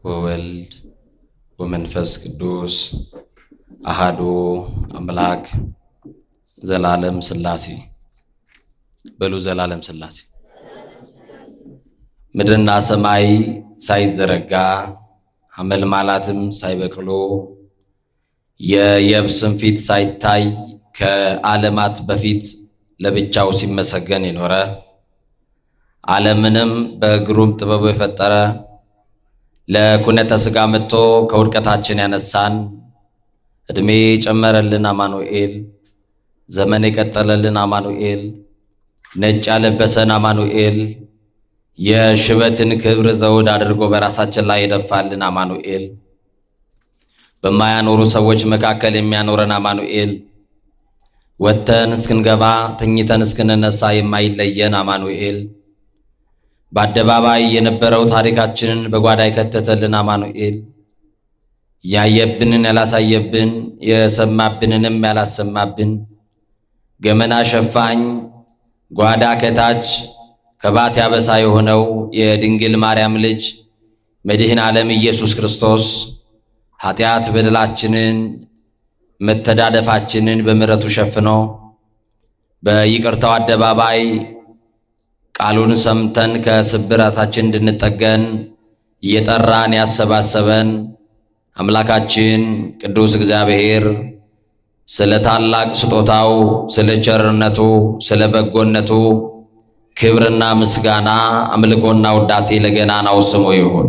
ወወልድ ወመንፈስ ቅዱስ አሃዱ አምላክ ዘላለም ሥላሴ በሉ ዘላለም ሥላሴ። ምድርና ሰማይ ሳይዘረጋ አመልማላትም ሳይበቅሉ የየብስም ፊት ሳይታይ ከዓለማት በፊት ለብቻው ሲመሰገን የኖረ ዓለምንም በግሩም ጥበቡ የፈጠረ ለኩነተ ሥጋ መጥቶ ከውድቀታችን ያነሳን ዕድሜ የጨመረልን አማኑኤል፣ ዘመን የቀጠለልን አማኑኤል፣ ነጭ ያለበሰን አማኑኤል፣ የሽበትን ክብር ዘውድ አድርጎ በራሳችን ላይ የደፋልን አማኑኤል፣ በማያኖሩ ሰዎች መካከል የሚያኖረን አማኑኤል፣ ወጥተን እስክንገባ ተኝተን እስክንነሳ የማይለየን አማኑኤል፣ በአደባባይ የነበረው ታሪካችንን በጓዳ የከተተልን አማኑኤል፣ ያየብንን ያላሳየብን የሰማብንንም ያላሰማብን ገመና ሸፋኝ ጓዳ ከታች ከባት ያበሳ የሆነው የድንግል ማርያም ልጅ መድኃኔ ዓለም ኢየሱስ ክርስቶስ ኃጢአት በደላችንን መተዳደፋችንን በምሕረቱ ሸፍኖ በይቅርታው አደባባይ ቃሉን ሰምተን ከስብራታችን እንድንጠገን እየጠራን ያሰባሰበን አምላካችን ቅዱስ እግዚአብሔር ስለ ታላቅ ስጦታው፣ ስለ ቸርነቱ፣ ስለ በጎነቱ ክብርና ምስጋና አምልኮና ውዳሴ ለገናናው ስሙ ይሁን።